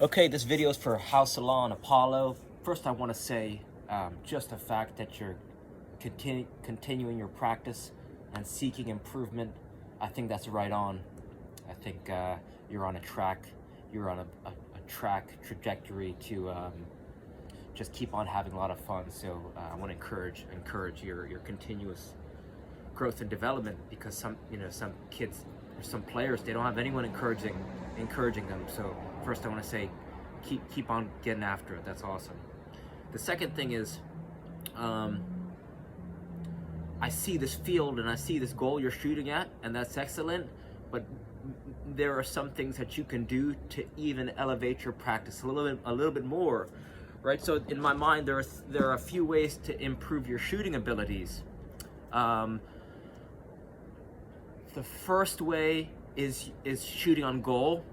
Okay, this video is for House Salon Apollo. First, I want to say just the fact that you're continuing your practice and seeking improvement. I think that's right on. I think you're on a track. You're on a trajectory to just keep on having a lot of fun. So I want to encourage your continuous growth and development, because some kids or some players, they don't have anyone encouraging them. So first I want to say keep on getting after it. That's awesome. The second thing is I see this field and I see this goal you're shooting at, and that's excellent, but there are some things that you can do to even elevate your practice a little bit more, right? So in my mind, there are a few ways to improve your shooting abilities. The first way is shooting on goal.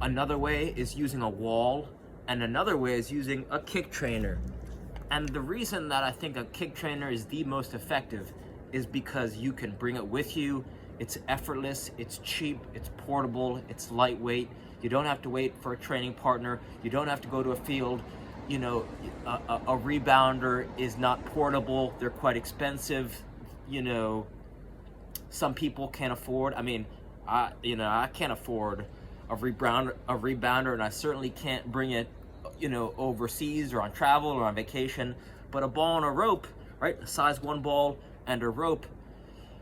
Another way is using a wall, and another way is using a kick trainer. And the reason that I think a kick trainer is the most effective is because you can bring it with you. It's effortless, it's cheap, it's portable, it's lightweight. You don't have to wait for a training partner. You don't have to go to a field. You know, a rebounder is not portable. They're quite expensive. You know, some people can't afford. I mean, I can't afford a rebounder, and I certainly can't bring it, overseas or on travel or on vacation. But a ball and a rope, right? A size 1 ball and a rope.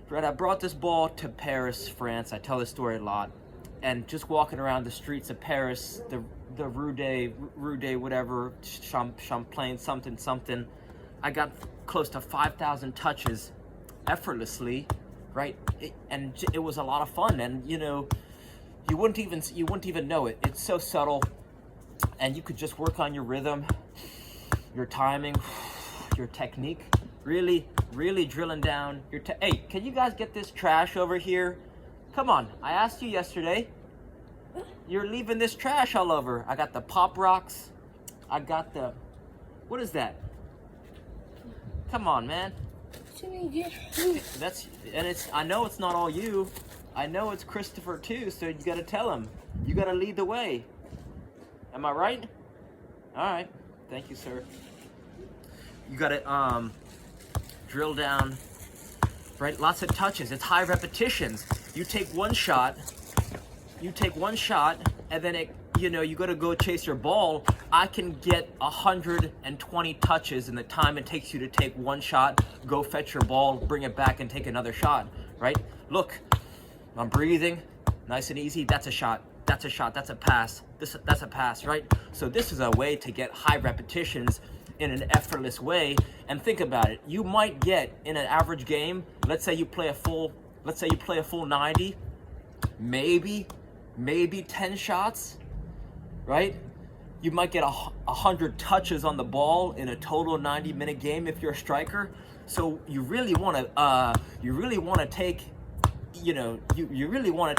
Right, I brought this ball to Paris, France. I tell this story a lot. And just walking around the streets of Paris, the Rue de whatever, Champlain something, I got close to 5,000 touches effortlessly, right? It was a lot of fun, and you wouldn't even know it. It's so subtle, and you could just work on your rhythm, your timing, your technique. Really drilling down your hey, can you guys get this trash over here? Come on, I asked you yesterday. You're leaving this trash all over. I got the Pop Rocks. I got the, what is that? Come on, man. I know it's not all you. I know it's Christopher too, so you gotta tell him. You gotta lead the way. Am I right? All right, thank you, sir. You gotta drill down, right? Lots of touches. It's high repetitions. You take one shot, and then you gotta go chase your ball. I can get 120 touches in the time it takes you to take one shot, go fetch your ball, bring it back, and take another shot, right? Look, I'm breathing, nice and easy. That's a shot. That's a shot. That's a pass. That's a pass, right? So this is a way to get high repetitions in an effortless way. And think about it. You might get in an average game, let's say you play a full 90, maybe 10 shots, right? You might get 100 touches on the ball in a total 90-minute game if you're a striker. So you really want to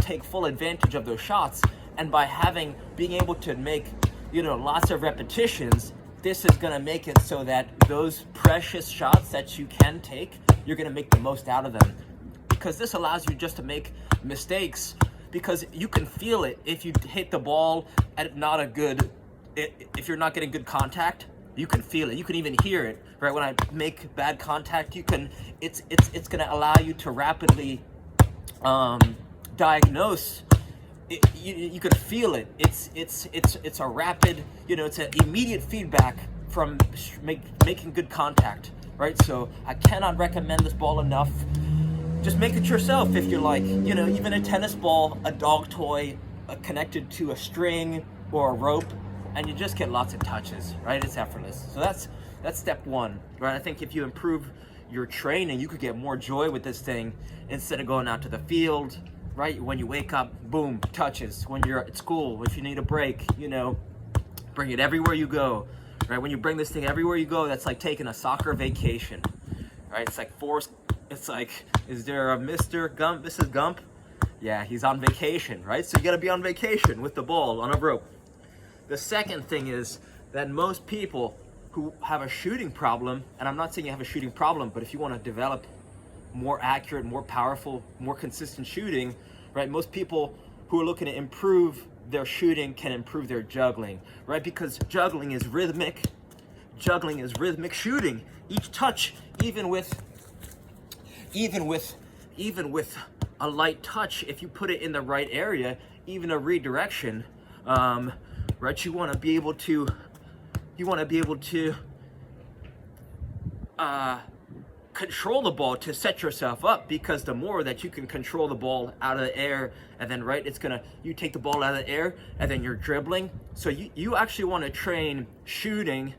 take full advantage of those shots. And by being able to make lots of repetitions, this is going to make it so that those precious shots that you can take, you're going to make the most out of them. Because this allows you just to make mistakes, because you can feel it if you hit the ball at if you're not getting good contact. You can feel it. You can even hear it, right? When I make bad contact, it's going to allow you to rapidly diagnose. You can feel it. It's a rapid, it's an immediate feedback from making good contact, right? So I cannot recommend this ball enough. Just make it yourself if you like. Even a tennis ball, a dog toy connected to a string or a rope, and you just get lots of touches, right? It's effortless. So that's step 1, right? I think if you improve your training, you could get more joy with this thing instead of going out to the field. Right, when you wake up, boom, touches. When you're at school, if you need a break, bring it everywhere you go. Right, when you bring this thing everywhere you go, that's like taking a soccer vacation. Right, it's like, is there a Mr. Gump, Mrs. Gump? Yeah, he's on vacation, right? So you gotta be on vacation with the ball on a rope. The second thing is that most people who have a shooting problem, and I'm not saying you have a shooting problem, but if you want to develop more accurate, more powerful, more consistent shooting, right? Most people who are looking to improve their shooting can improve their juggling, right? Because juggling is rhythmic. Juggling is rhythmic shooting. Each touch, even with a light touch, if you put it in the right area, even a redirection, right? You want to be able to control the ball to set yourself up, because the more that you can control the ball out of the air, and then right, you take the ball out of the air and then you're dribbling. So you actually want to train shooting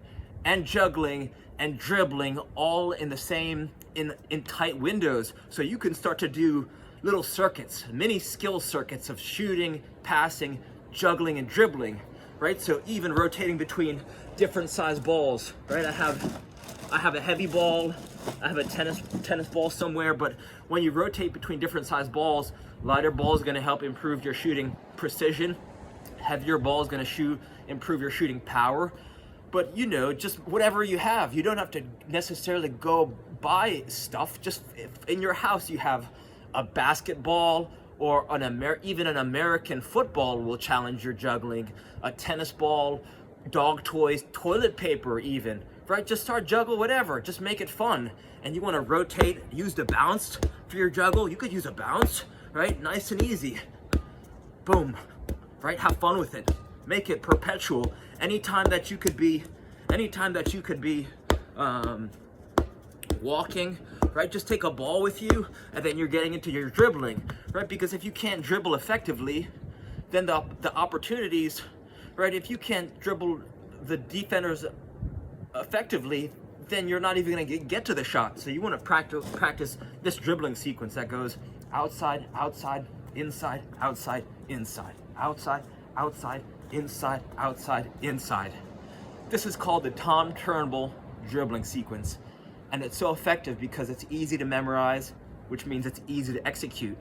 and juggling and dribbling all in the same, in tight windows, so you can start to do little circuits, mini skill circuits of shooting, passing, juggling, and dribbling, right? So even rotating between different size balls, right? I have a heavy ball, I have a tennis ball somewhere, but when you rotate between different size balls, lighter ball is going to help improve your shooting precision, heavier ball is going to improve your shooting power. But just whatever you have, you don't have to necessarily go buy stuff. Just if in your house you have a basketball, or even an American football will challenge your juggling, a tennis ball, dog toys, toilet paper even, right? Just start juggle whatever, just make it fun. And you want to rotate, use the bounce for your juggle. You could use a bounce, right? Nice and easy. Boom, right? Have fun with it. Make it perpetual. Anytime that you could be walking, right? Just take a ball with you, and then you're getting into your dribbling, right? Because if you can't dribble effectively, then the opportunities, right? If you can't dribble the defenders effectively, then you're not even going to get to the shot. So you want to practice this dribbling sequence that goes outside, outside, inside, outside, inside, outside, outside, inside, outside, inside. This is called the Tom Turnbull dribbling sequence, and it's so effective because it's easy to memorize, which means it's easy to execute.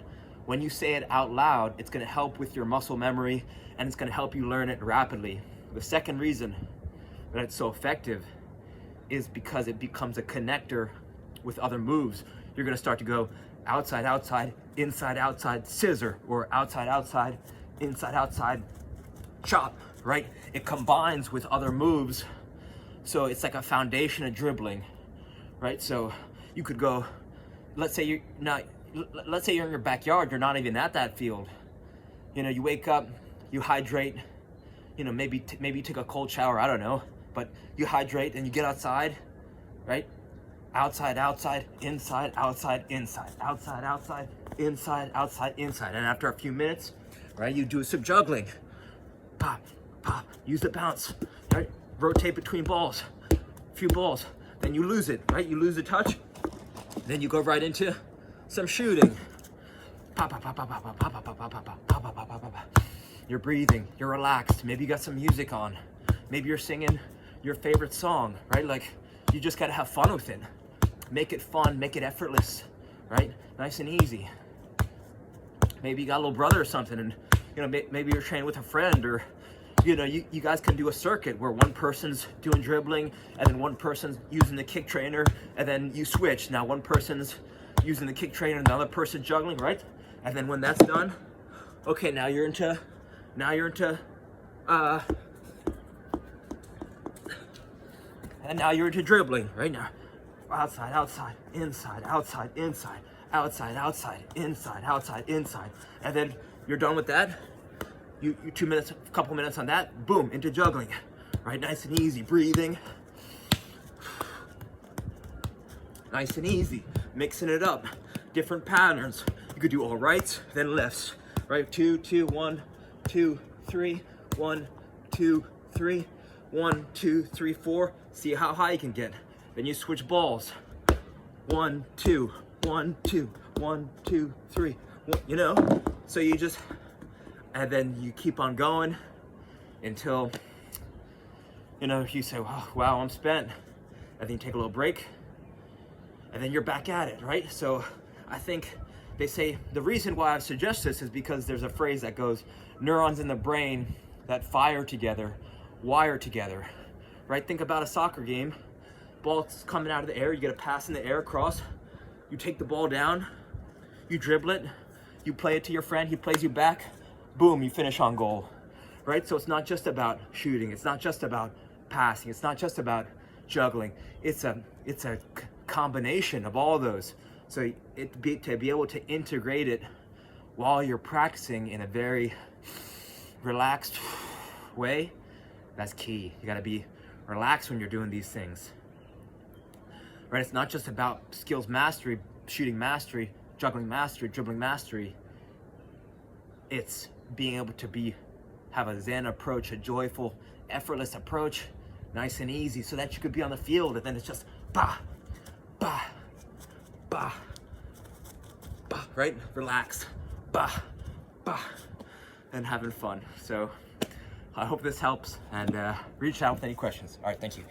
When you say it out loud, it's going to help with your muscle memory, and it's going to help you learn it rapidly. The second reason that it's so effective is because it becomes a connector with other moves. You're going to start to go outside, outside, inside, outside, scissor, or outside, outside, inside, outside, chop, right? It combines with other moves, so it's like a foundation of dribbling, right? So you could go, let's say you're in your backyard, you're not even at that field. You wake up, you hydrate, maybe take a cold shower, I don't know, but you hydrate and you get outside, right? Outside, outside, inside, outside, inside, outside, outside, inside, outside, inside. And after a few minutes, right, you do some juggling. Pop, pop, use the bounce, right? Rotate between balls, a few balls, then you lose it, right? You lose the touch, then you go right into some shooting. Pop, pop, pop, pop, pop, pop, pop, pop, pop, pop, pop, pop, pop, pop, pop. You're breathing, you're relaxed, maybe you got some music on, maybe you're singing your favorite song, right? Like, you just gotta have fun with it. Make it fun, make it effortless, right? Nice and easy. Maybe you got a little brother or something, and maybe you're training with a friend, or you guys can do a circuit where one person's doing dribbling, and then one person's using the kick trainer, and then you switch. Now one person's using the kick trainer, another person juggling, right? And then when that's done, okay, now you're into dribbling, right? Now outside, outside, inside, outside, inside, outside, outside, inside, outside, inside. And then you're done with that. You 2 minutes, a couple minutes on that, boom, into juggling, right? Nice and easy, breathing. Nice and easy, mixing it up, different patterns. You could do all rights, then lefts, right? 2, 2, 1, 2, 3, 1, 2, 3, 1, 2, 3, 4. See how high you can get. Then you switch balls. 1, 2, 1, 2, 1, 2, 3. So you just, and then you keep on going until, you say, oh, wow, I'm spent. And then you take a little break, and then you're back at it, right? So I think they say the reason why I suggest this is because there's a phrase that goes, neurons in the brain that fire together, wire together, right? Think about a soccer game. Ball's coming out of the air, you get a pass in the air across, you take the ball down, you dribble it, you play it to your friend, he plays you back, boom, you finish on goal, right? So it's not just about shooting. It's not just about passing. It's not just about juggling. It's a combination of all those. So to be able to integrate it while you're practicing in a very relaxed way, that's key. You gotta be relaxed when you're doing these things. Right? It's not just about skills mastery, shooting mastery, juggling mastery, dribbling mastery. It's being able to have a Zen approach, a joyful, effortless approach, nice and easy, so that you could be on the field and then it's just bah, bah, bah, bah, right? Relaxed, bah, bah, and having fun. So I hope this helps, and reach out with any questions. All right, thank you.